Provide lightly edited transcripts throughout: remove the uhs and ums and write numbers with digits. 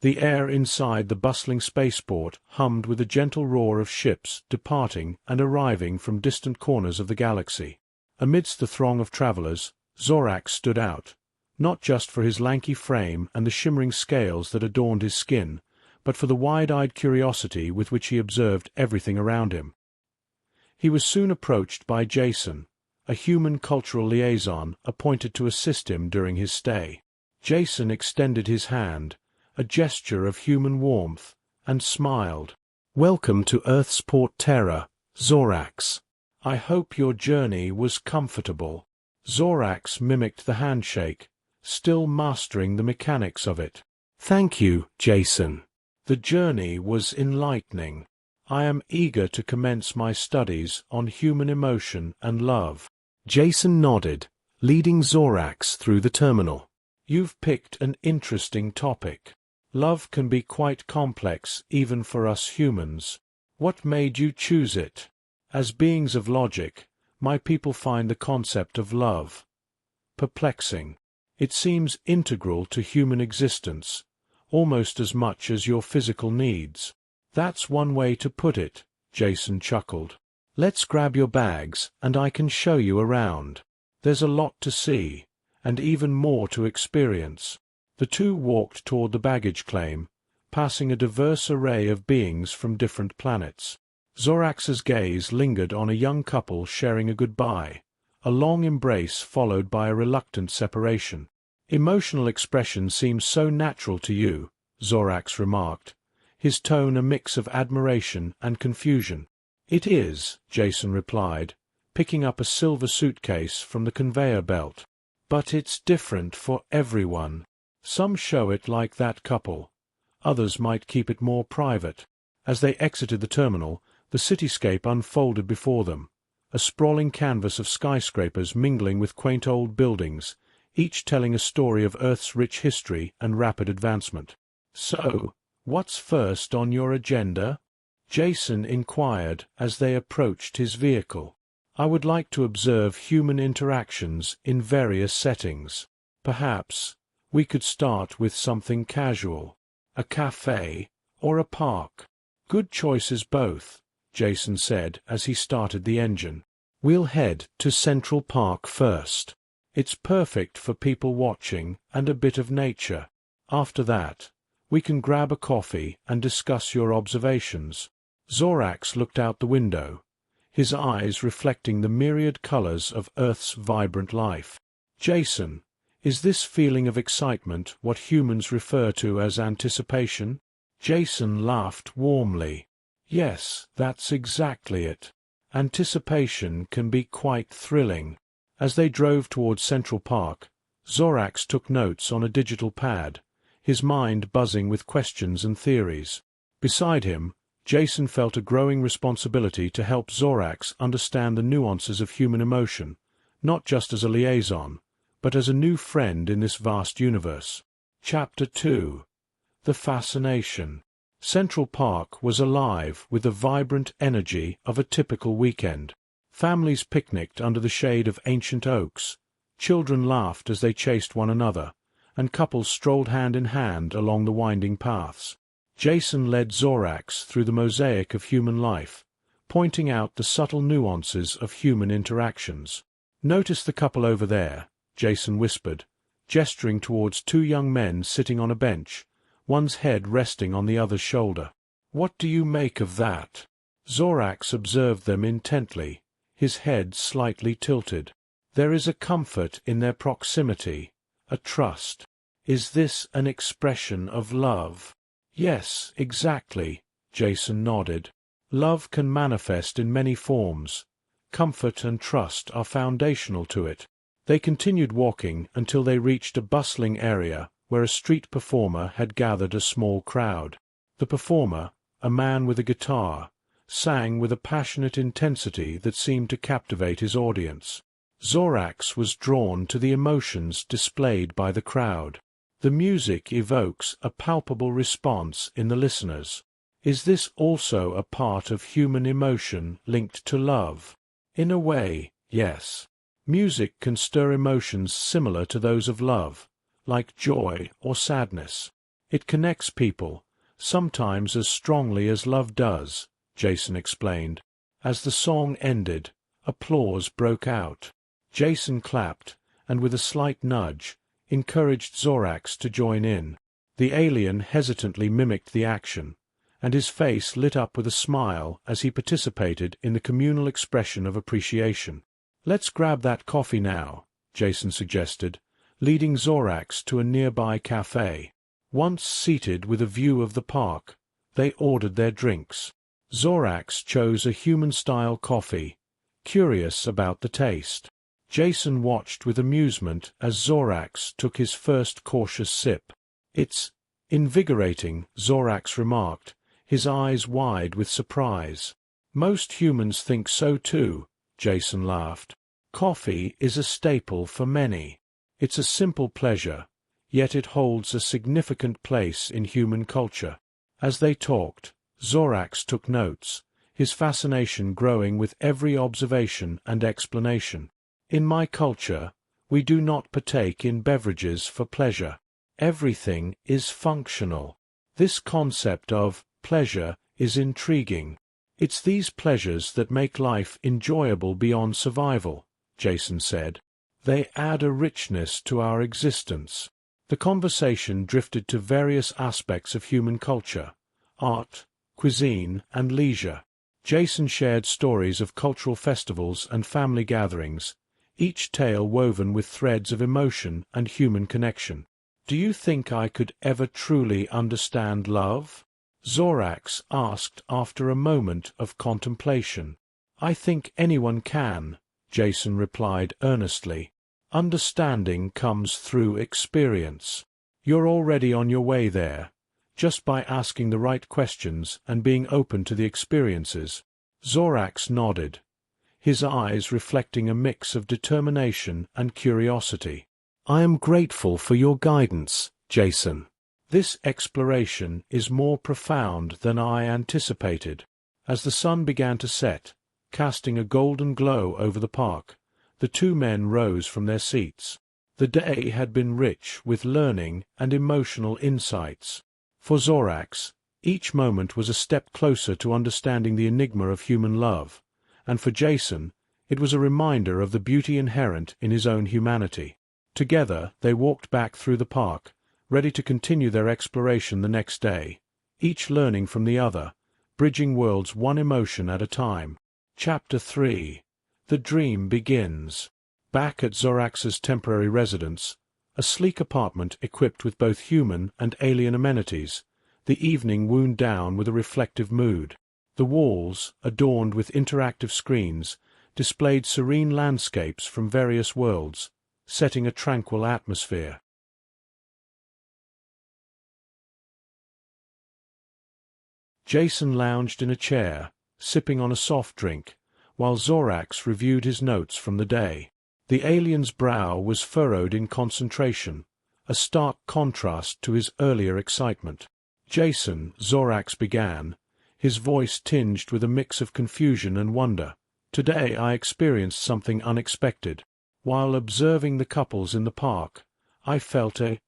The air inside the bustling spaceport hummed with a gentle roar of ships departing and arriving from distant corners of the galaxy. Amidst the throng of travelers, Zorax stood out, not just for his lanky frame and the shimmering scales that adorned his skin, but for the wide-eyed curiosity with which he observed everything around him. He was soon approached by Jason, a human cultural liaison appointed to assist him during his stay. Jason extended his hand, a gesture of human warmth, and smiled. "Welcome to Earth's Port Terra, Zorax. I hope your journey was comfortable." Zorax mimicked the handshake, still mastering the mechanics of it. "Thank you, Jason. The journey was enlightening. I am eager to commence my studies on human emotion and love." Jason nodded, leading Zorax through the terminal. "You've picked an interesting topic. Love can be quite complex even for us humans. What made you choose it? As beings of logic, my people find the concept of love perplexing. It seems integral to human existence, almost as much as your physical needs." "That's one way to put it," Jason chuckled. "Let's grab your bags and I can show you around. There's a lot to see, and even more to experience." The two walked toward the baggage claim, passing a diverse array of beings from different planets. Zorax's gaze lingered on a young couple sharing a goodbye, a long embrace followed by a reluctant separation. "Emotional expression seems so natural to you," Zorax remarked, his tone a mix of admiration and confusion. "It is," Jason replied, picking up a silver suitcase from the conveyor belt. "But it's different for everyone. Some show it like that couple. Others might keep it more private." As they exited the terminal, the cityscape unfolded before them, a sprawling canvas of skyscrapers mingling with quaint old buildings, each telling a story of Earth's rich history and rapid advancement. "So, what's first on your agenda?" Jason inquired as they approached his vehicle. "I would like to observe human interactions in various settings. Perhaps we could start with something casual. A cafe or a park." "Good choices both," Jason said as he started the engine. "We'll head to Central Park first. It's perfect for people watching and a bit of nature. After that, we can grab a coffee and discuss your observations." Zorax looked out the window, his eyes reflecting the myriad colors of Earth's vibrant life. "Jason, is this feeling of excitement what humans refer to as anticipation?" Jason laughed warmly. "Yes, that's exactly it. Anticipation can be quite thrilling." As they drove towards Central Park, Zorax took notes on a digital pad, his mind buzzing with questions and theories. Beside him, Jason felt a growing responsibility to help Zorax understand the nuances of human emotion, not just as a liaison, but as a new friend in this vast universe. Chapter 2. The Fascination. Central Park was alive with the vibrant energy of a typical weekend. Families picnicked under the shade of ancient oaks, children laughed as they chased one another, and couples strolled hand in hand along the winding paths. Jason led Zorax through the mosaic of human life, pointing out the subtle nuances of human interactions. "Notice the couple over there," Jason whispered, gesturing towards two young men sitting on a bench, one's head resting on the other's shoulder. "What do you make of that?" Zorax observed them intently, his head slightly tilted. "There is a comfort in their proximity, a trust. Is this an expression of love?" "Yes, exactly," Jason nodded. "Love can manifest in many forms. Comfort and trust are foundational to it." They continued walking until they reached a bustling area where a street performer had gathered a small crowd. The performer, a man with a guitar, sang with a passionate intensity that seemed to captivate his audience. Zorax was drawn to the emotions displayed by the crowd. The music evokes a palpable response in the listeners. Is this also a part of human emotion linked to love? In a way, yes. Music can stir emotions similar to those of love, like joy or sadness. It connects people, sometimes as strongly as love does, Jason explained. As the song ended, applause broke out. Jason clapped, and with a slight nudge, encouraged Zorax to join in. The alien hesitantly mimicked the action, and his face lit up with a smile as he participated in the communal expression of appreciation. "Let's grab that coffee now," Jason suggested, leading Zorax to a nearby cafe. Once seated with a view of the park, they ordered their drinks. Zorax chose a human-style coffee, curious about the taste. Jason watched with amusement as Zorax took his first cautious sip. "It's invigorating," Zorax remarked, his eyes wide with surprise. "Most humans think so too," Jason laughed. "Coffee is a staple for many. It's a simple pleasure, yet it holds a significant place in human culture." As they talked, Zorax took notes, his fascination growing with every observation and explanation. "In my culture, we do not partake in beverages for pleasure. Everything is functional. This concept of pleasure is intriguing. It's these pleasures that make life enjoyable beyond survival," Jason said. "They add a richness to our existence." The conversation drifted to various aspects of human culture: art, cuisine, and leisure. Jason shared stories of cultural festivals and family gatherings, each tale woven with threads of emotion and human connection. "Do you think I could ever truly understand love?" Zorax asked after a moment of contemplation. "I think anyone can," Jason replied earnestly. "Understanding comes through experience. You're already on your way there, just by asking the right questions and being open to the experiences." Zorax nodded, his eyes reflecting a mix of determination and curiosity. "I am grateful for your guidance, Jason. This exploration is more profound than I anticipated." As the sun began to set, casting a golden glow over the park, the two men rose from their seats. The day had been rich with learning and emotional insights. For Zorax, each moment was a step closer to understanding the enigma of human love, and for Jason, it was a reminder of the beauty inherent in his own humanity. Together they walked back through the park, ready to continue their exploration the next day, each learning from the other, bridging worlds one emotion at a time. Chapter 3. The Dream Begins. Back at Zorax's temporary residence, a sleek apartment equipped with both human and alien amenities, the evening wound down with a reflective mood. The walls, adorned with interactive screens, displayed serene landscapes from various worlds, setting a tranquil atmosphere. Jason lounged in a chair, sipping on a soft drink, while Zorax reviewed his notes from the day. The alien's brow was furrowed in concentration, a stark contrast to his earlier excitement. "Jason," Zorax began, his voice tinged with a mix of confusion and wonder, "today I experienced something unexpected. While observing the couples in the park, I felt a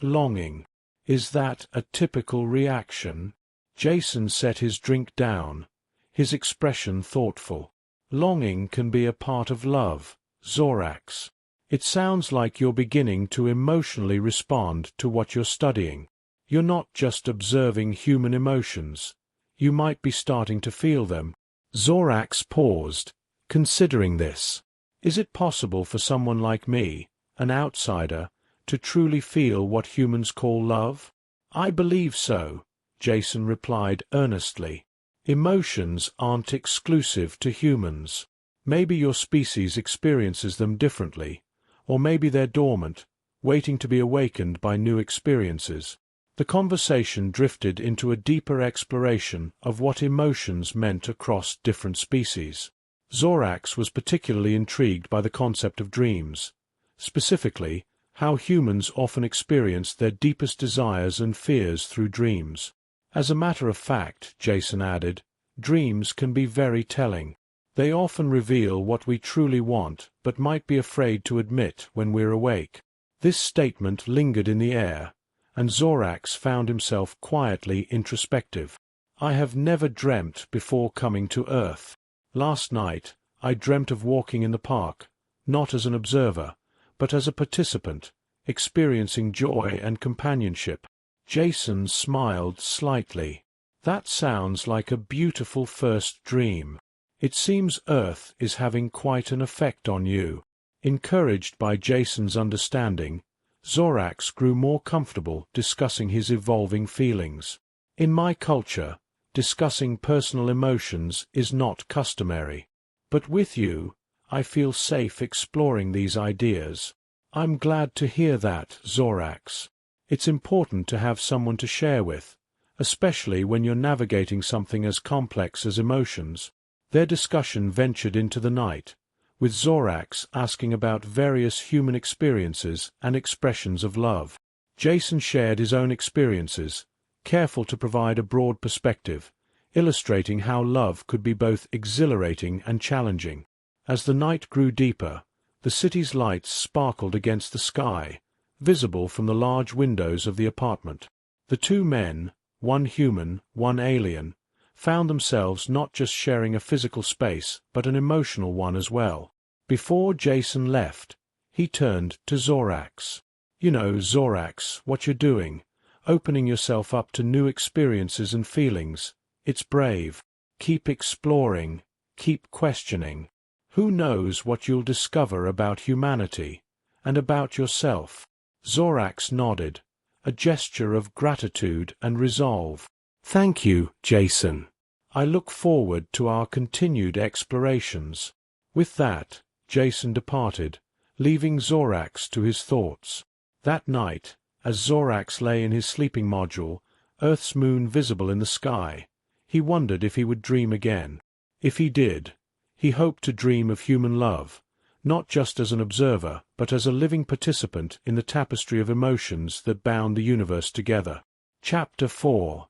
longing. Is that a typical reaction?" Jason set his drink down, his expression thoughtful. "Longing can be a part of love, Zorax. It sounds like you're beginning to emotionally respond to what you're studying. You're not just observing human emotions. You might be starting to feel them." Zorax paused, considering this. "Is it possible for someone like me, an outsider, to truly feel what humans call love?" "I believe so," Jason replied earnestly. "Emotions aren't exclusive to humans. Maybe your species experiences them differently, or maybe they're dormant, waiting to be awakened by new experiences." The conversation drifted into a deeper exploration of what emotions meant across different species. Zorax was particularly intrigued by the concept of dreams, specifically how humans often experience their deepest desires and fears through dreams. "As a matter of fact," Jason added, "dreams can be very telling. They often reveal what we truly want but might be afraid to admit when we're awake." This statement lingered in the air, and Zorax found himself quietly introspective. I have never dreamt before coming to Earth. Last night, I dreamt of walking in the park, not as an observer, but as a participant, experiencing joy and companionship. Jason smiled slightly. That sounds like a beautiful first dream. It seems Earth is having quite an effect on you. Encouraged by Jason's understanding, Zorax grew more comfortable discussing his evolving feelings. In my culture, discussing personal emotions is not customary. But with you, I feel safe exploring these ideas. I'm glad to hear that, Zorax. It's important to have someone to share with, especially when you're navigating something as complex as emotions. Their discussion ventured into the night, with Zorax asking about various human experiences and expressions of love. Jason shared his own experiences, careful to provide a broad perspective, illustrating how love could be both exhilarating and challenging. As the night grew deeper, the city's lights sparkled against the sky, visible from the large windows of the apartment. The two men, one human, one alien, found themselves not just sharing a physical space but an emotional one as well. Before Jason left, he turned to Zorax. You know, Zorax, what you're doing, opening yourself up to new experiences and feelings. It's brave. Keep exploring, keep questioning. Who knows what you'll discover about humanity, and about yourself? Zorax nodded, a gesture of gratitude and resolve. Thank you, Jason. I look forward to our continued explorations. With that, Jason departed, leaving Zorax to his thoughts. That night, as Zorax lay in his sleeping module, Earth's moon visible in the sky, he wondered if he would dream again. If he did, he hoped to dream of human love, not just as an observer, but as a living participant in the tapestry of emotions that bound the universe together. Chapter 4.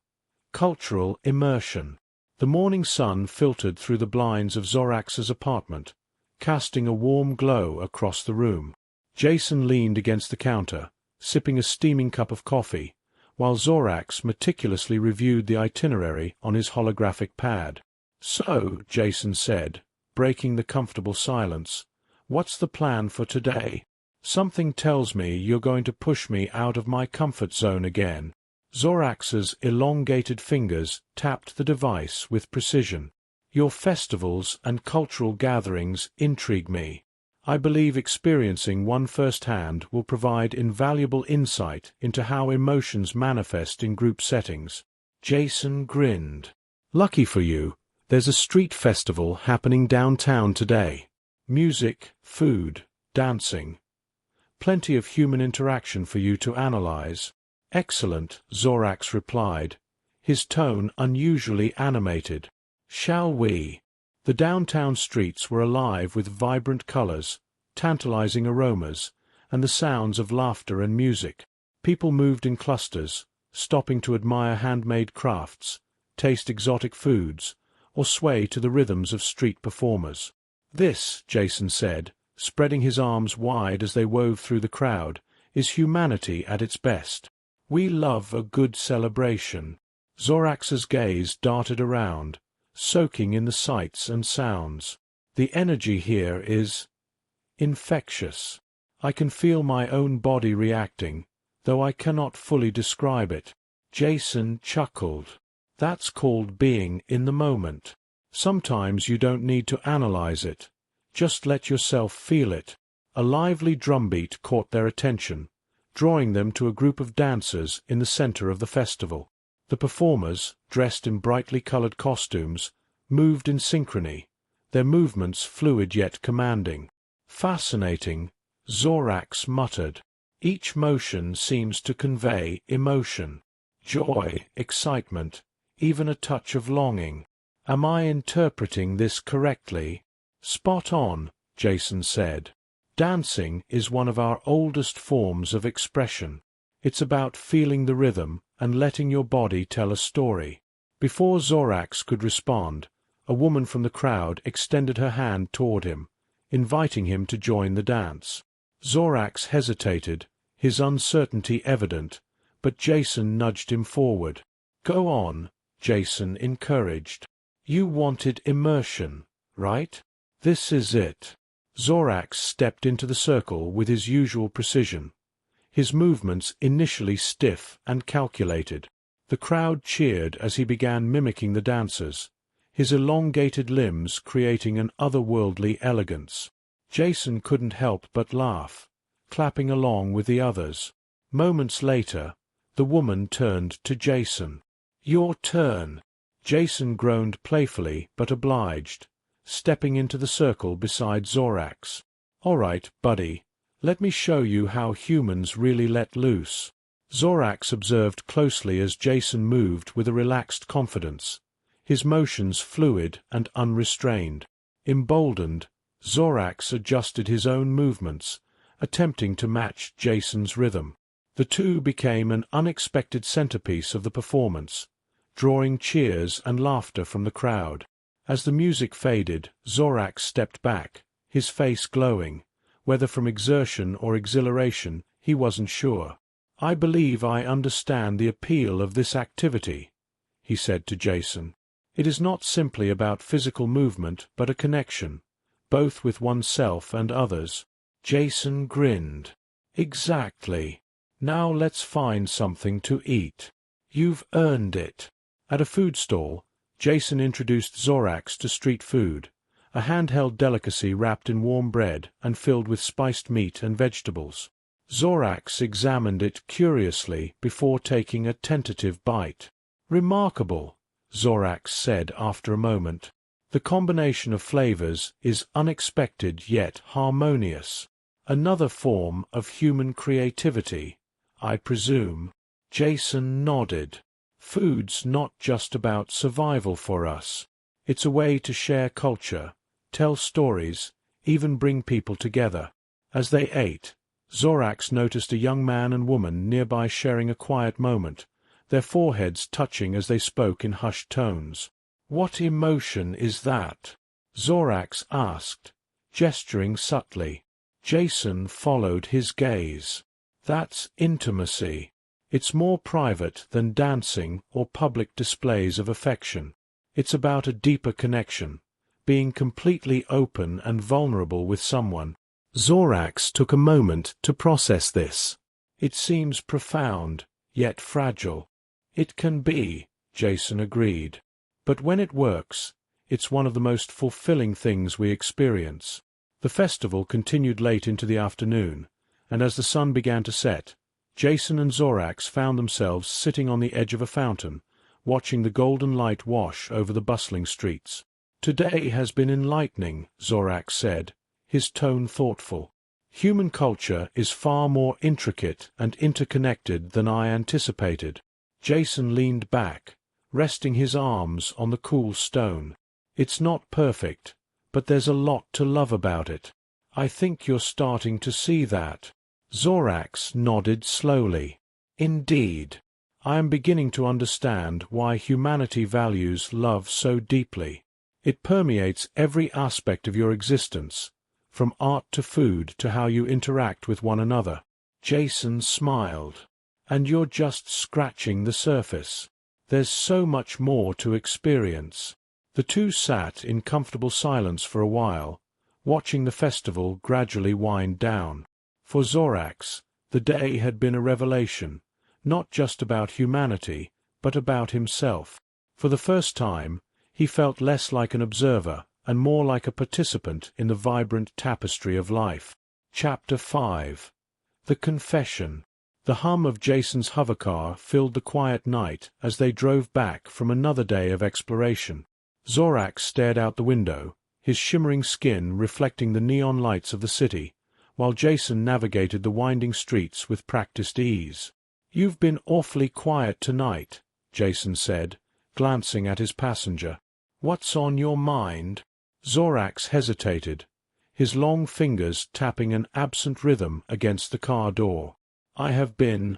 Cultural Immersion. The morning sun filtered through the blinds of Zorax's apartment, casting a warm glow across the room. Jason leaned against the counter, sipping a steaming cup of coffee, while Zorax meticulously reviewed the itinerary on his holographic pad. "So," Jason said, breaking the comfortable silence, "what's the plan for today? Something tells me you're going to push me out of my comfort zone again." Zorax's elongated fingers tapped the device with precision. "Your festivals and cultural gatherings intrigue me. I believe experiencing one firsthand will provide invaluable insight into how emotions manifest in group settings." Jason grinned. "Lucky for you, there's a street festival happening downtown today. Music, food, dancing. Plenty of human interaction for you to analyze." "Excellent," Zorax replied, his tone unusually animated. "Shall we?" The downtown streets were alive with vibrant colors, tantalizing aromas, and the sounds of laughter and music. People moved in clusters, stopping to admire handmade crafts, taste exotic foods, or sway to the rhythms of street performers. "This," Jason said, spreading his arms wide as they wove through the crowd, "is humanity at its best. We love a good celebration." Zorax's gaze darted around, soaking in the sights and sounds. "The energy here is infectious. I can feel my own body reacting, though I cannot fully describe it." Jason chuckled. "That's called being in the moment. Sometimes you don't need to analyze it. Just let yourself feel it." A lively drumbeat caught their attention, drawing them to a group of dancers in the center of the festival. The performers, dressed in brightly colored costumes, moved in synchrony, their movements fluid yet commanding. "Fascinating," Zorax muttered. "Each motion seems to convey emotion. Joy, excitement, even a touch of longing. Am I interpreting this correctly?" "Spot on," Jason said. "Dancing is one of our oldest forms of expression. It's about feeling the rhythm and letting your body tell a story." Before Zorax could respond, a woman from the crowd extended her hand toward him, inviting him to join the dance. Zorax hesitated, his uncertainty evident, but Jason nudged him forward. "Go on," Jason encouraged. "You wanted immersion, right? This is it." Zorax stepped into the circle with his usual precision, his movements initially stiff and calculated. The crowd cheered as he began mimicking the dancers, his elongated limbs creating an otherworldly elegance. Jason couldn't help but laugh, clapping along with the others. Moments later, the woman turned to Jason. "Your turn." Jason groaned playfully but obliged, stepping into the circle beside Zorax. "All right, buddy, let me show you how humans really let loose." Zorax observed closely as Jason moved with a relaxed confidence, his motions fluid and unrestrained. Emboldened, Zorax adjusted his own movements, attempting to match Jason's rhythm. The two became an unexpected centerpiece of the performance, drawing cheers and laughter from the crowd. As the music faded, Zorax stepped back, his face glowing, whether from exertion or exhilaration, he wasn't sure. "I believe I understand the appeal of this activity," he said to Jason. "It is not simply about physical movement but a connection, both with oneself and others." Jason grinned. "Exactly. Now let's find something to eat. You've earned it." At a food stall, Jason introduced Zorax to street food, a handheld delicacy wrapped in warm bread and filled with spiced meat and vegetables. Zorax examined it curiously before taking a tentative bite. "Remarkable," Zorax said after a moment. "The combination of flavors is unexpected yet harmonious. Another form of human creativity, I presume." Jason nodded. "Food's not just about survival for us. It's a way to share culture, tell stories, even bring people together." As they ate, Zorax noticed a young man and woman nearby sharing a quiet moment, their foreheads touching as they spoke in hushed tones. "What emotion is that?" Zorax asked, gesturing subtly. Jason followed his gaze. "That's intimacy. It's more private than dancing or public displays of affection. It's about a deeper connection, being completely open and vulnerable with someone." Zorax took a moment to process this. "It seems profound, yet fragile." "It can be," Jason agreed. "But when it works, it's one of the most fulfilling things we experience." The festival continued late into the afternoon, and as the sun began to set, Jason and Zorax found themselves sitting on the edge of a fountain, watching the golden light wash over the bustling streets. "Today has been enlightening," Zorax said, his tone thoughtful. "Human culture is far more intricate and interconnected than I anticipated." Jason leaned back, resting his arms on the cool stone. "It's not perfect, but there's a lot to love about it. I think you're starting to see that." Zorax nodded slowly. "Indeed. I am beginning to understand why humanity values love so deeply. It permeates every aspect of your existence, from art to food to how you interact with one another." Jason smiled. "And you're just scratching the surface. There's so much more to experience." The two sat in comfortable silence for a while, watching the festival gradually wind down. For Zorax, the day had been a revelation, not just about humanity, but about himself. For the first time, he felt less like an observer and more like a participant in the vibrant tapestry of life. Chapter 5. The Confession. The hum of Jason's hovercar filled the quiet night as they drove back from another day of exploration. Zorax stared out the window, his shimmering skin reflecting the neon lights of the city, while Jason navigated the winding streets with practiced ease. "You've been awfully quiet tonight," Jason said, glancing at his passenger. "What's on your mind?" Zorax hesitated, his long fingers tapping an absent rhythm against the car door. "I have been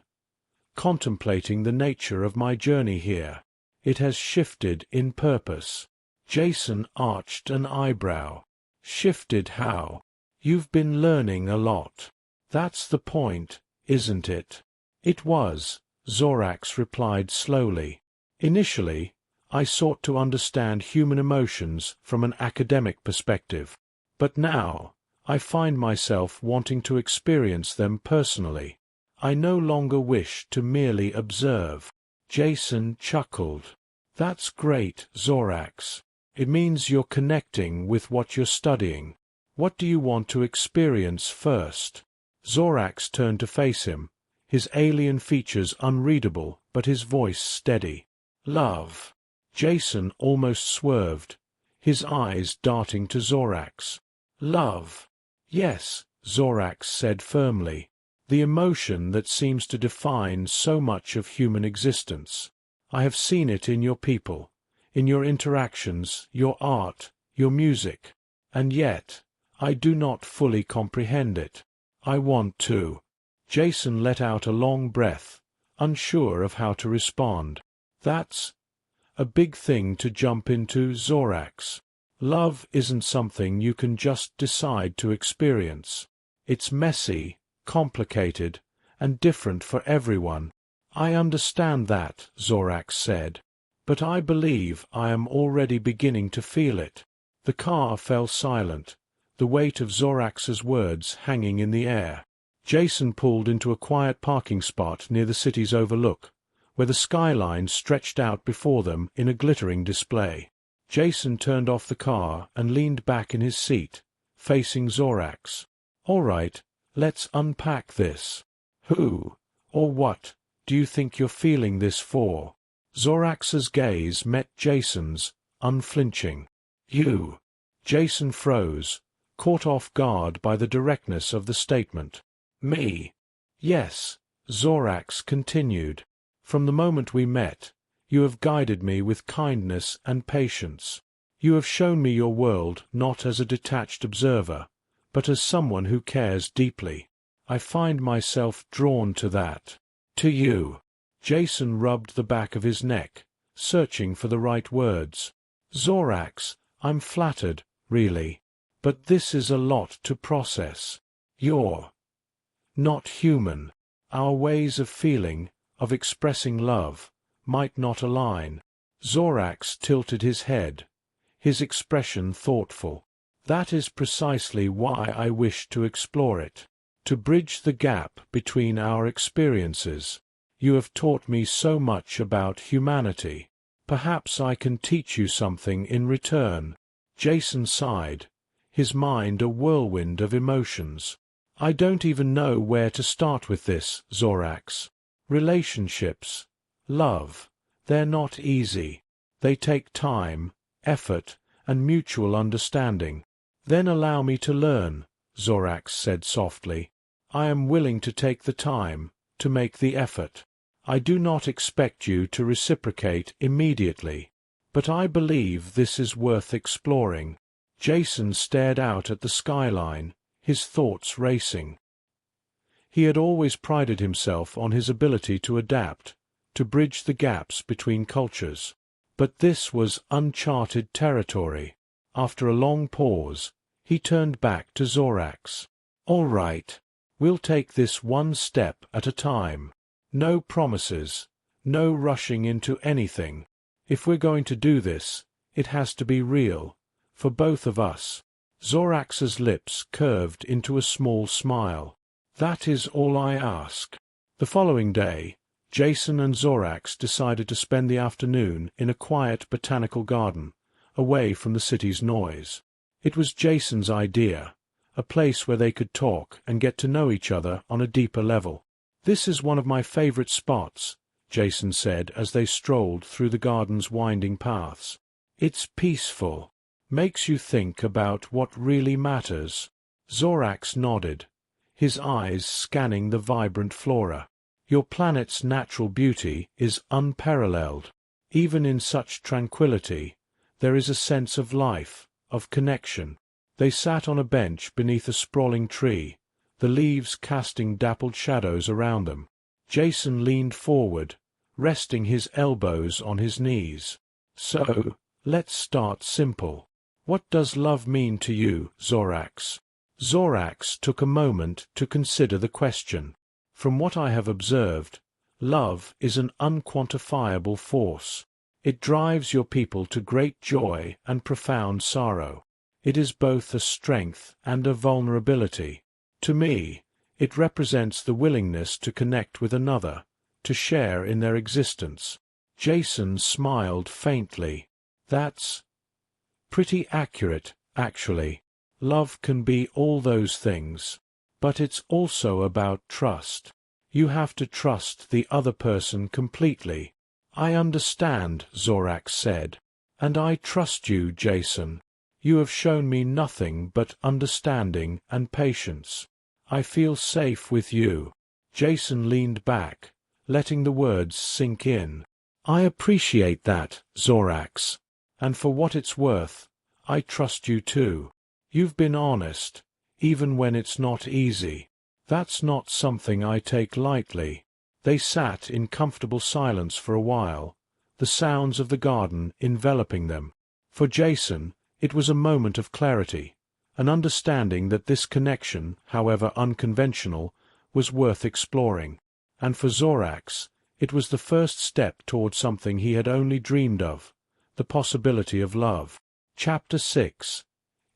contemplating the nature of my journey here. It has shifted in purpose." Jason arched an eyebrow. "Shifted how?" "You've been learning a lot. That's the point, isn't it?" It was. Zorax replied slowly. Initially, I sought to understand human emotions from an academic perspective. But now, I find myself wanting to experience them personally. I no longer wish to merely observe. Jason chuckled. That's great, Zorax. It means you're connecting with what you're studying. What do you want to experience first? Zorax turned to face him, his alien features unreadable but his voice steady. Love. Jason almost swerved, his eyes darting to Zorax. Love. Yes, Zorax said firmly. The emotion that seems to define so much of human existence. I have seen it in your people, in your interactions, your art, your music. And yet, I do not fully comprehend it. I want to. Jason let out a long breath, unsure of how to respond. That's a big thing to jump into, Zorax. Love isn't something you can just decide to experience. It's messy, complicated, and different for everyone. I understand that, Zorax said. But I believe I am already beginning to feel it. The car fell silent, the weight of Zorax's words hanging in the air. Jason pulled into a quiet parking spot near the city's overlook, where the skyline stretched out before them in a glittering display. Jason turned off the car and leaned back in his seat, facing Zorax. All right, let's unpack this. Who, or what, do you think you're feeling this for? Zorax's gaze met Jason's, unflinching. You. Jason froze, caught off guard by the directness of the statement. Me. Yes, Zorax continued. From the moment we met, you have guided me with kindness and patience. You have shown me your world not as a detached observer, but as someone who cares deeply. I find myself drawn to that. To you. Jason rubbed the back of his neck, searching for the right words. Zorax, I'm flattered, really. But this is a lot to process. You're not human. Our ways of feeling, of expressing love, might not align. Zorax tilted his head, his expression thoughtful. That is precisely why I wish to explore it. To bridge the gap between our experiences. You have taught me so much about humanity. Perhaps I can teach you something in return. Jason sighed, his mind a whirlwind of emotions. I don't even know where to start with this, Zorax. Relationships, love, they're not easy. They take time, effort, and mutual understanding. Then allow me to learn, Zorax said softly. I am willing to take the time, to make the effort. I do not expect you to reciprocate immediately, but I believe this is worth exploring. Jason stared out at the skyline, his thoughts racing. He had always prided himself on his ability to adapt, to bridge the gaps between cultures. But this was uncharted territory. After a long pause, he turned back to Zorax. All right, we'll take this one step at a time. No promises, no rushing into anything. If we're going to do this, it has to be real, for both of us. Zorax's lips curved into a small smile. That is all I ask. The following day, Jason and Zorax decided to spend the afternoon in a quiet botanical garden, away from the city's noise. It was Jason's idea, a place where they could talk and get to know each other on a deeper level. This is one of my favorite spots, Jason said as they strolled through the garden's winding paths. It's peaceful. Makes you think about what really matters. Zorax nodded, his eyes scanning the vibrant flora. Your planet's natural beauty is unparalleled. Even in such tranquility, there is a sense of life, of connection. They sat on a bench beneath a sprawling tree, the leaves casting dappled shadows around them. Jason leaned forward, resting his elbows on his knees. So, let's start simple. What does love mean to you, Zorax? Zorax took a moment to consider the question. From what I have observed, Love is an unquantifiable force. It drives your people to great joy and profound sorrow. It is both a strength and a vulnerability. To me, it represents the willingness to connect with another, to share in their existence. Jason smiled faintly. That's pretty accurate, actually. Love can be all those things. But it's also about trust. You have to trust the other person completely. I understand, Zorax said. And I trust you, Jason. You have shown me nothing but understanding and patience. I feel safe with you. Jason leaned back, letting the words sink in. I appreciate that, Zorax. And for what it's worth, I trust you too. You've been honest, even when it's not easy. That's not something I take lightly. They sat in comfortable silence for a while, the sounds of the garden enveloping them. For Jason, it was a moment of clarity, an understanding that this connection, however unconventional, was worth exploring. And for Zorax, it was the first step toward something he had only dreamed of, the possibility of love. Chapter 6.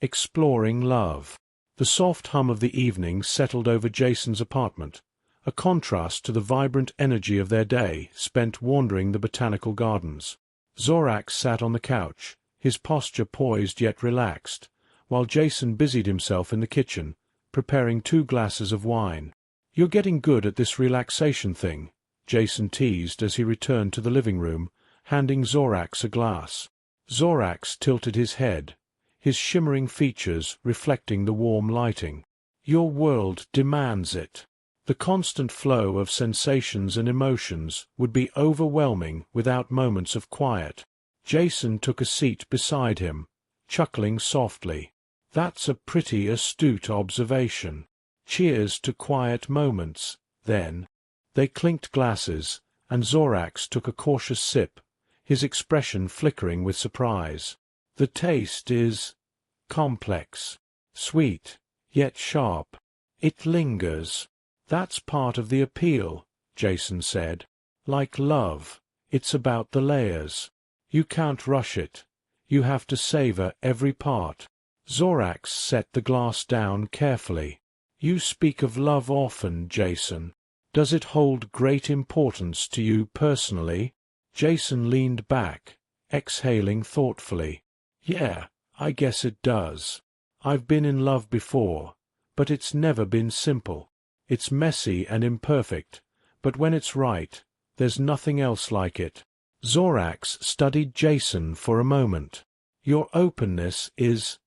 Exploring Love. The soft hum of the evening settled over Jason's apartment, a contrast to the vibrant energy of their day spent wandering the botanical gardens. Zorax sat on the couch, his posture poised yet relaxed, while Jason busied himself in the kitchen, preparing 2 glasses of wine. "You're getting good at this relaxation thing," Jason teased as he returned to the living room, handing Zorax a glass. Zorax tilted his head, his shimmering features reflecting the warm lighting. "Your world demands it. The constant flow of sensations and emotions would be overwhelming without moments of quiet." Jason took a seat beside him, chuckling softly. "That's a pretty astute observation. Cheers to quiet moments, then." They clinked glasses, and Zorax took a cautious sip, his expression flickering with surprise. "The taste is complex, sweet, yet sharp. It lingers." "That's part of the appeal," Jason said. "Like love, it's about the layers. You can't rush it. You have to savor every part." Zorax set the glass down carefully. "You speak of love often, Jason. Does it hold great importance to you personally?" Jason leaned back, exhaling thoughtfully. "Yeah, I guess it does. I've been in love before, but it's never been simple. It's messy and imperfect, but when it's right, there's nothing else like it." Zorax studied Jason for a moment. "Your openness is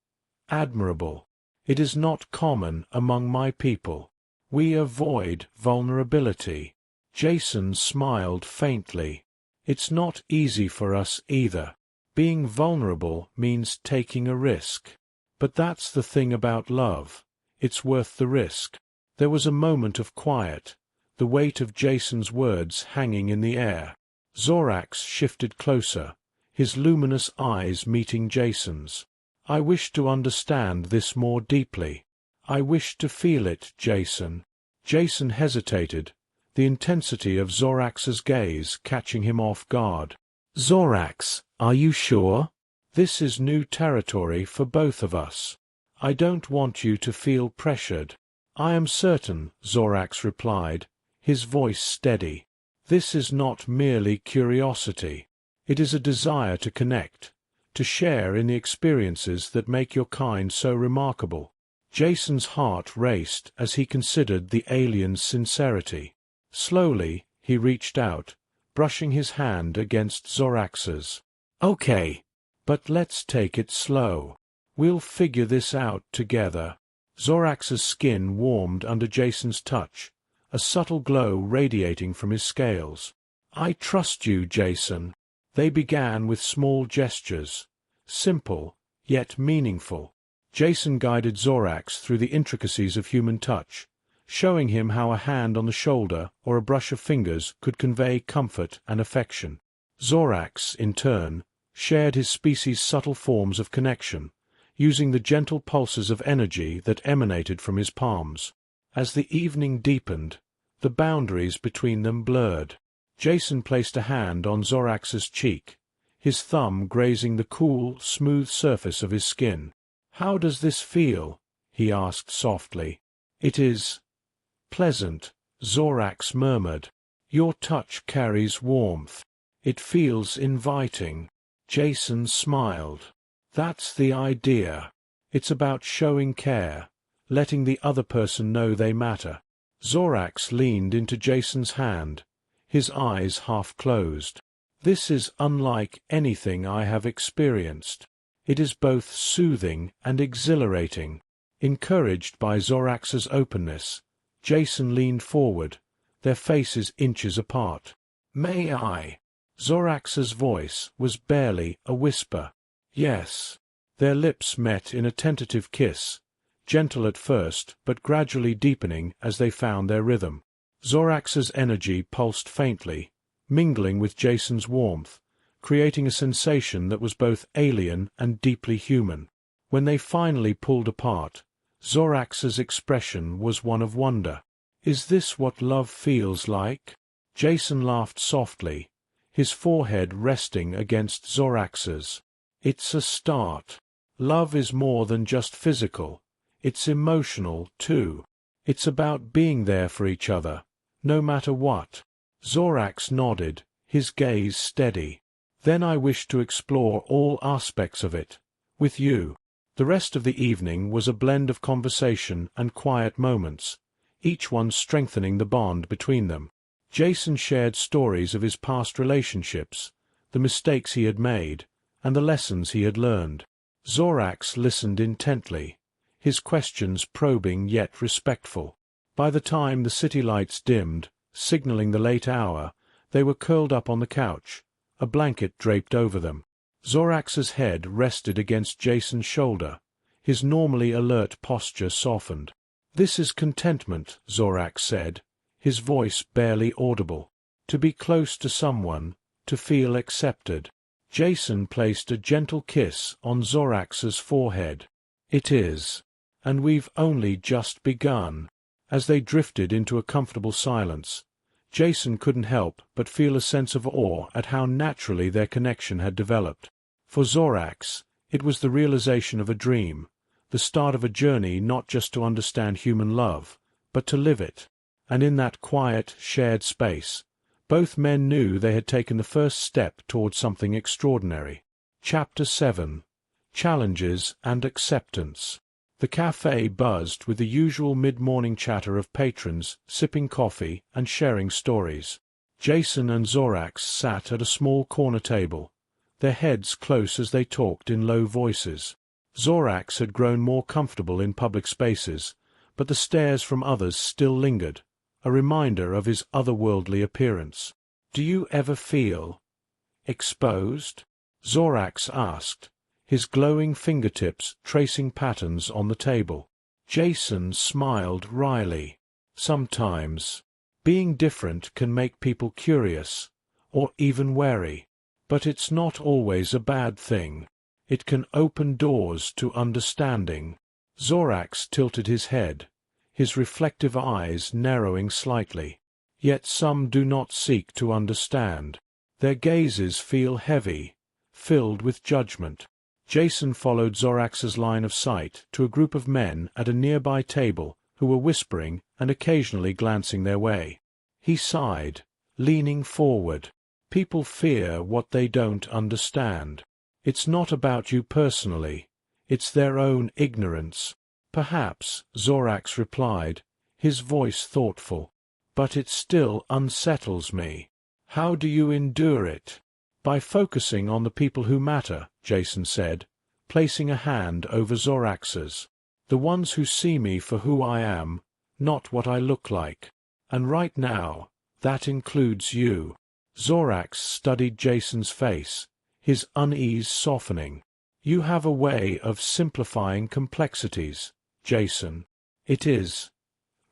admirable. It is not common among my people. We avoid vulnerability." Jason smiled faintly. "It's not easy for us either. Being vulnerable means taking a risk. But that's the thing about love. It's worth the risk." There was a moment of quiet, the weight of Jason's words hanging in the air. Zorax shifted closer, his luminous eyes meeting Jason's. "I wish to understand this more deeply. I wish to feel it, Jason." Jason hesitated, the intensity of Zorax's gaze catching him off guard. "Zorax, are you sure? This is new territory for both of us. I don't want you to feel pressured." "I am certain," Zorax replied, his voice steady. "This is not merely curiosity. It is a desire to connect, to share in the experiences that make your kind so remarkable." Jason's heart raced as he considered the alien's sincerity. Slowly, he reached out, brushing his hand against Zorax's. "Okay, but let's take it slow. We'll figure this out together." Zorax's skin warmed under Jason's touch, a subtle glow radiating from his scales. "I trust you, Jason." They began with small gestures, simple, yet meaningful. Jason guided Zorax through the intricacies of human touch, showing him how a hand on the shoulder or a brush of fingers could convey comfort and affection. Zorax, in turn, shared his species' subtle forms of connection, using the gentle pulses of energy that emanated from his palms. As the evening deepened, the boundaries between them blurred. Jason placed a hand on Zorax's cheek, his thumb grazing the cool, smooth surface of his skin. "How does this feel?" he asked softly. "It is pleasant," Zorax murmured. "Your touch carries warmth. It feels inviting." Jason smiled. "That's the idea. It's about showing care, letting the other person know they matter." Zorax leaned into Jason's hand, his eyes half closed. "This is unlike anything I have experienced. It is both soothing and exhilarating." Encouraged by Zorax's openness, Jason leaned forward, their faces inches apart. "May I?" Zorax's voice was barely a whisper. "Yes." Their lips met in a tentative kiss, gentle at first but gradually deepening as they found their rhythm. Zorax's energy pulsed faintly, mingling with Jason's warmth, creating a sensation that was both alien and deeply human. When they finally pulled apart, Zorax's expression was one of wonder. "Is this what love feels like?" Jason laughed softly, his forehead resting against Zorax's. "It's a start. Love is more than just physical. It's emotional, too. It's about being there for each other, no matter what." Zorax nodded, his gaze steady. "Then I wish to explore all aspects of it, with you." The rest of the evening was a blend of conversation and quiet moments, each one strengthening the bond between them. Jason shared stories of his past relationships, the mistakes he had made, and the lessons he had learned. Zorax listened intently, his questions probing yet respectful. By the time the city lights dimmed, signaling the late hour, they were curled up on the couch, a blanket draped over them. Zorax's head rested against Jason's shoulder, his normally alert posture softened. "This is contentment," Zorax said, his voice barely audible. "To be close to someone, to feel accepted." Jason placed a gentle kiss on Zorax's forehead. "It is. And we've only just begun." As they drifted into a comfortable silence, Jason couldn't help but feel a sense of awe at how naturally their connection had developed. For Zorax, it was the realization of a dream, the start of a journey not just to understand human love, but to live it. And in that quiet, shared space, both men knew they had taken the first step toward something extraordinary. Chapter 7. Challenges and Acceptance. The cafe buzzed with the usual mid-morning chatter of patrons sipping coffee and sharing stories. Jason and Zorax sat at a small corner table, their heads close as they talked in low voices. Zorax had grown more comfortable in public spaces, but the stares from others still lingered, a reminder of his otherworldly appearance. "Do you ever feel exposed?" Zorax asked, his glowing fingertips tracing patterns on the table. Jason smiled wryly. "Sometimes. Being different can make people curious, or even wary. But it's not always a bad thing. It can open doors to understanding." Zorax tilted his head, his reflective eyes narrowing slightly. "Yet some do not seek to understand. Their gazes feel heavy, filled with judgment." Jason followed Zorax's line of sight to a group of men at a nearby table who were whispering and occasionally glancing their way. He sighed, leaning forward. "People fear what they don't understand. It's not about you personally. It's their own ignorance." "Perhaps," Zorax replied, his voice thoughtful. "But it still unsettles me." "How do you endure it?" "By focusing on the people who matter," Jason said, placing a hand over Zorax's. "The ones who see me for who I am, not what I look like. And right now, that includes you." Zorax studied Jason's face, his unease softening. "You have a way of simplifying complexities, Jason." "It is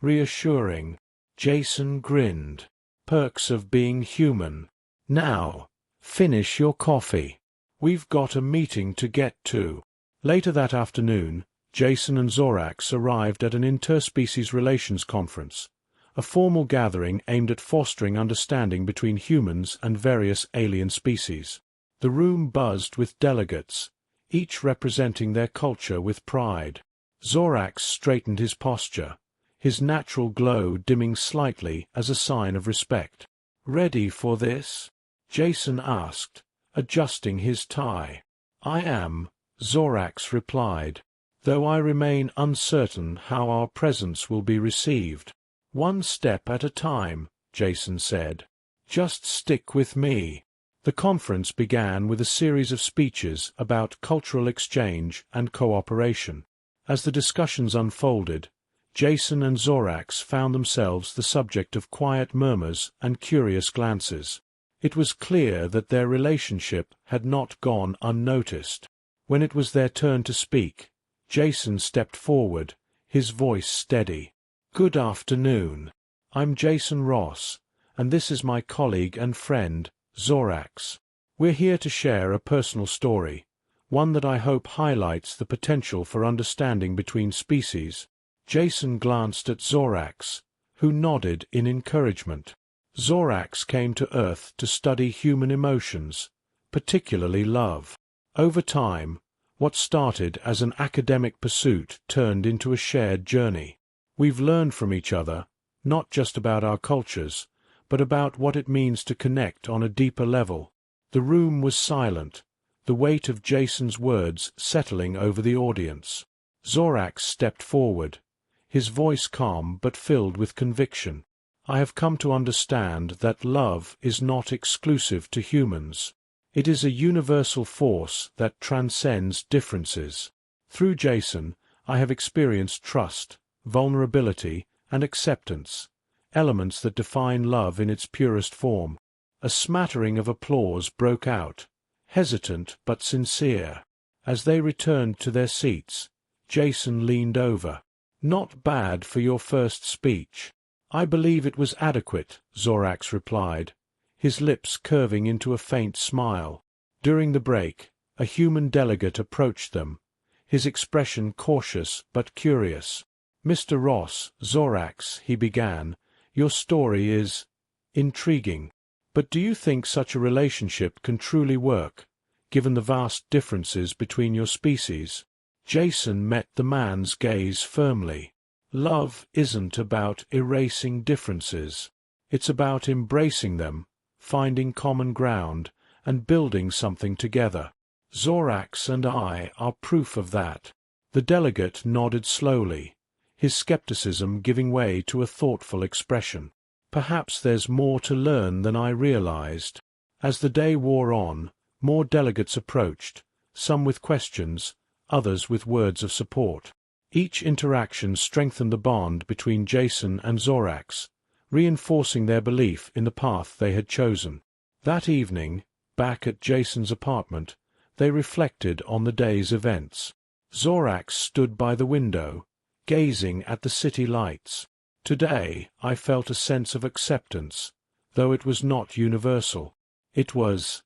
reassuring." Jason grinned. "Perks of being human. Now, finish your coffee. We've got a meeting to get to." Later that afternoon, Jason and Zorax arrived at an interspecies relations conference, a formal gathering aimed at fostering understanding between humans and various alien species. The room buzzed with delegates, each representing their culture with pride. Zorax straightened his posture, his natural glow dimming slightly as a sign of respect. "Ready for this?" Jason asked, adjusting his tie. "I am," Zorax replied, "though I remain uncertain how our presence will be received." "One step at a time," Jason said. "Just stick with me." The conference began with a series of speeches about cultural exchange and cooperation. As the discussions unfolded, Jason and Zorax found themselves the subject of quiet murmurs and curious glances. It was clear that their relationship had not gone unnoticed. When it was their turn to speak, Jason stepped forward, his voice steady. "Good afternoon. I'm Jason Ross, and this is my colleague and friend, Zorax. We're here to share a personal story, one that I hope highlights the potential for understanding between species." Jason glanced at Zorax, who nodded in encouragement. Zorax came to Earth to study human emotions, particularly love. Over time, what started as an academic pursuit turned into a shared journey. We've learned from each other, not just about our cultures, but about what it means to connect on a deeper level. The room was silent, the weight of Jason's words settling over the audience. Zorax stepped forward, his voice calm but filled with conviction. "I have come to understand that love is not exclusive to humans. It is a universal force that transcends differences. Through Jason, I have experienced trust, vulnerability, and acceptance, elements that define love in its purest form." A smattering of applause broke out, hesitant but sincere. As they returned to their seats, Jason leaned over. "Not bad for your first speech." "I believe it was adequate," Zorax replied, his lips curving into a faint smile. During the break, a human delegate approached them, his expression cautious but curious. "Mr. Ross, Zorax," he began, "your story is intriguing. But do you think such a relationship can truly work, given the vast differences between your species?" Jason met the man's gaze firmly. "Love isn't about erasing differences. It's about embracing them, finding common ground, and building something together. Zorax and I are proof of that." The delegate nodded slowly, his skepticism giving way to a thoughtful expression. "Perhaps there's more to learn than I realized." As the day wore on, more delegates approached, some with questions, others with words of support. Each interaction strengthened the bond between Jason and Zorax, reinforcing their belief in the path they had chosen. That evening, back at Jason's apartment, they reflected on the day's events. Zorax stood by the window, gazing at the city lights. "Today I felt a sense of acceptance, though it was not universal. It was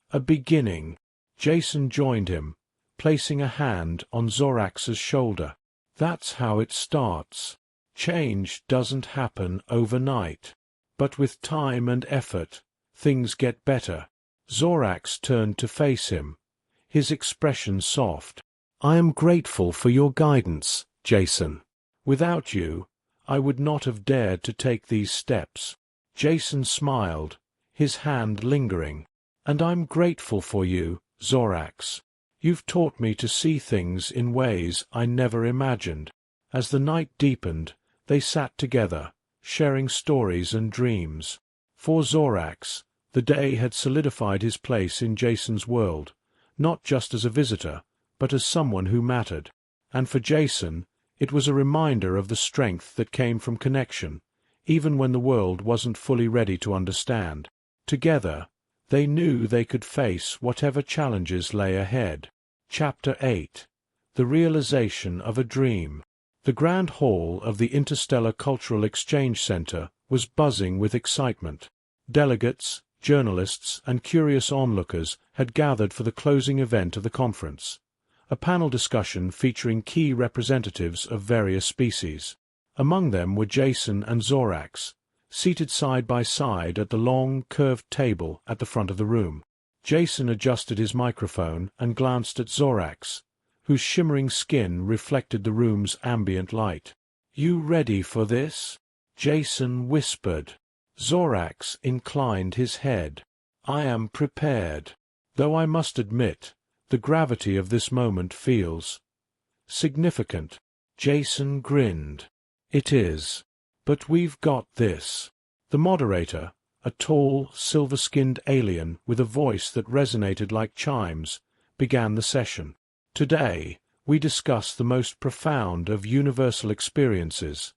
a beginning." Jason joined him, placing a hand on Zorax's shoulder. "That's how it starts. Change doesn't happen overnight. But with time and effort, things get better." Zorax turned to face him, his expression soft. "I am grateful for your guidance, Jason. Without you, I would not have dared to take these steps." Jason smiled, his hand lingering. "And I'm grateful for you, Zorax. You've taught me to see things in ways I never imagined." As the night deepened, they sat together, sharing stories and dreams. For Zorax, the day had solidified his place in Jason's world, not just as a visitor, but as someone who mattered. And for Jason, it was a reminder of the strength that came from connection, even when the world wasn't fully ready to understand. Together, they knew they could face whatever challenges lay ahead. Chapter 8. The Realization of a Dream. The Grand Hall of the Interstellar Cultural Exchange Center was buzzing with excitement. Delegates, journalists, and curious onlookers had gathered for the closing event of the conference, a panel discussion featuring key representatives of various species. Among them were Jason and Zorax, seated side by side at the long, curved table at the front of the room. Jason adjusted his microphone and glanced at Zorax, whose shimmering skin reflected the room's ambient light. "You ready for this?" Jason whispered. Zorax inclined his head. "I am prepared, though I must admit, the gravity of this moment feels significant." Jason grinned. "It is. But we've got this." The moderator, a tall, silver-skinned alien with a voice that resonated like chimes, began the session. "Today, we discuss the most profound of universal experiences: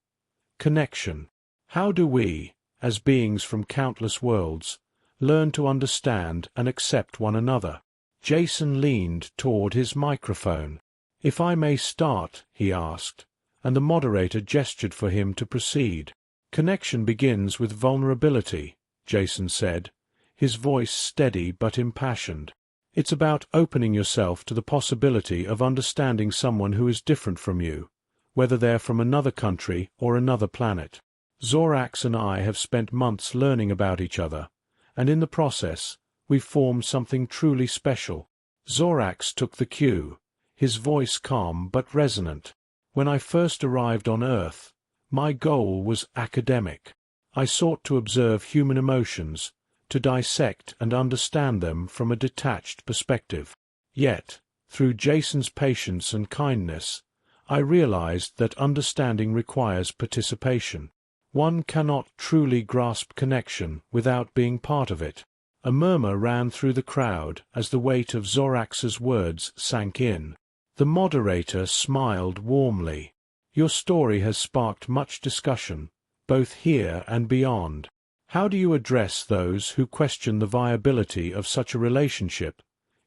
connection. How do we, as beings from countless worlds, learn to understand and accept one another?" Jason leaned toward his microphone. "If I may start," he asked, and the moderator gestured for him to proceed. "Connection begins with vulnerability," Jason said, his voice steady but impassioned. "It's about opening yourself to the possibility of understanding someone who is different from you, whether they're from another country or another planet. Zorax and I have spent months learning about each other, and in the process, we've formed something truly special." Zorax took the cue, his voice calm but resonant. "When I first arrived on Earth, my goal was academic. I sought to observe human emotions, to dissect and understand them from a detached perspective. Yet, through Jason's patience and kindness, I realized that understanding requires participation. One cannot truly grasp connection without being part of it." A murmur ran through the crowd as the weight of Zorax's words sank in. The moderator smiled warmly. "Your story has sparked much discussion, both here and beyond. How do you address those who question the viability of such a relationship,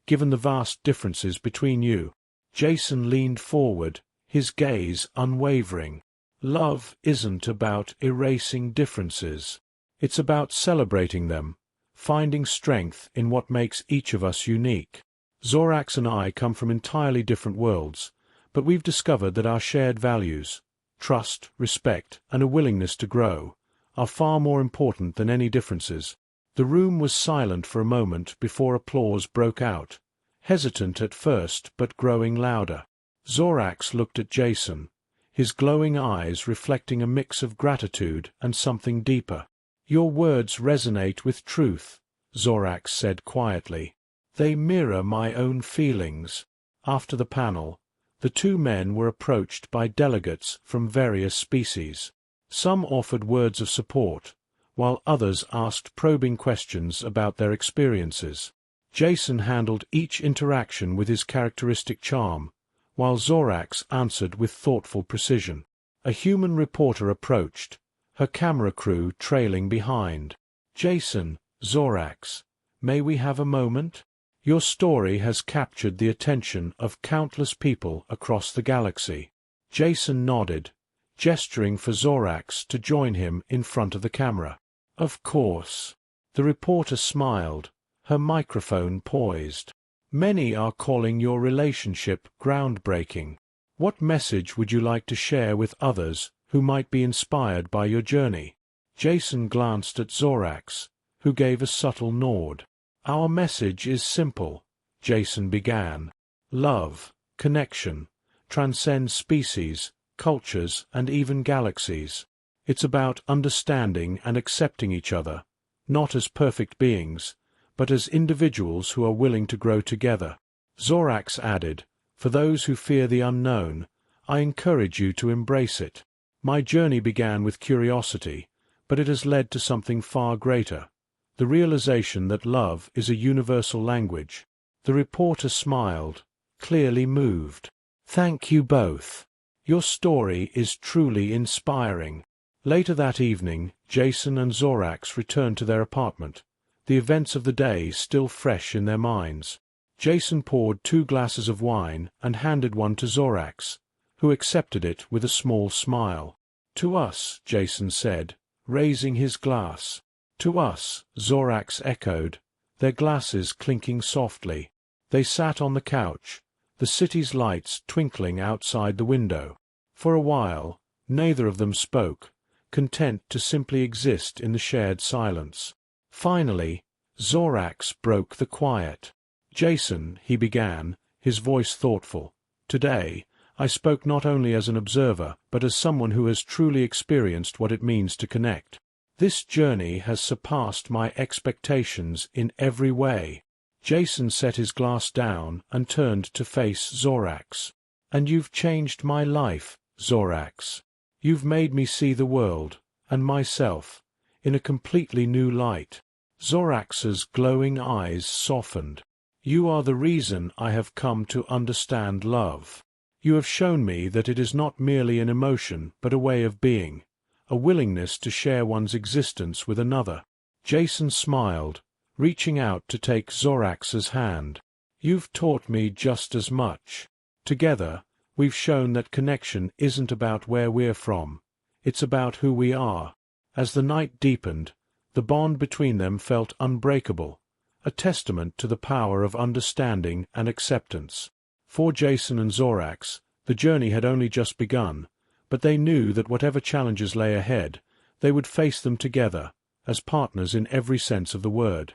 given the vast differences between you?" Jason leaned forward, his gaze unwavering. "Love isn't about erasing differences. It's about celebrating them, finding strength in what makes each of us unique. Zorax and I come from entirely different worlds, but we've discovered that our shared values, trust, respect, and a willingness to grow, are far more important than any differences." The room was silent for a moment before applause broke out, hesitant at first but growing louder. Zorax looked at Jason, his glowing eyes reflecting a mix of gratitude and something deeper. "Your words resonate with truth," Zorax said quietly. "They mirror my own feelings." After the panel, the two men were approached by delegates from various species. Some offered words of support, while others asked probing questions about their experiences. Jason handled each interaction with his characteristic charm, while Zorax answered with thoughtful precision. A human reporter approached, her camera crew trailing behind. "Jason, Zorax, may we have a moment? Your story has captured the attention of countless people across the galaxy." Jason nodded, gesturing for Zorax to join him in front of the camera. "Of course." The reporter smiled, her microphone poised. "Many are calling your relationship groundbreaking. What message would you like to share with others who might be inspired by your journey?" Jason glanced at Zorax, who gave a subtle nod. "Our message is simple," Jason began. "Love, connection, transcends species, cultures, and even galaxies. It's about understanding and accepting each other, not as perfect beings, but as individuals who are willing to grow together." Zorax added, "For those who fear the unknown, I encourage you to embrace it. My journey began with curiosity, but it has led to something far greater, the realization that love is a universal language." The reporter smiled, clearly moved. "Thank you both. Your story is truly inspiring." Later that evening, Jason and Zorax returned to their apartment, the events of the day still fresh in their minds. Jason poured 2 glasses of wine and handed one to Zorax, who accepted it with a small smile. "To us," Jason said, raising his glass. "To us," Zorax echoed, their glasses clinking softly. They sat on the couch, the city's lights twinkling outside the window. For a while, Neither of them spoke, content to simply exist in the shared silence. Finally, Zorax broke the quiet. "Jason," he began, his voice thoughtful, "today, I spoke not only as an observer but as someone who has truly experienced what it means to connect. This journey has surpassed my expectations in every way." Jason set his glass down and turned to face Zorax. "And you've changed my life, Zorax. You've made me see the world, and myself, in a completely new light." Zorax's glowing eyes softened. "You are the reason I have come to understand love. You have shown me that it is not merely an emotion but a way of being, a willingness to share one's existence with another." Jason smiled, reaching out to take Zorax's hand. "You've taught me just as much. Together, we've shown that connection isn't about where we're from, it's about who we are." As the night deepened, the bond between them felt unbreakable, a testament to the power of understanding and acceptance. For Jason and Zorax, the journey had only just begun, but they knew that whatever challenges lay ahead, they would face them together, as partners in every sense of the word.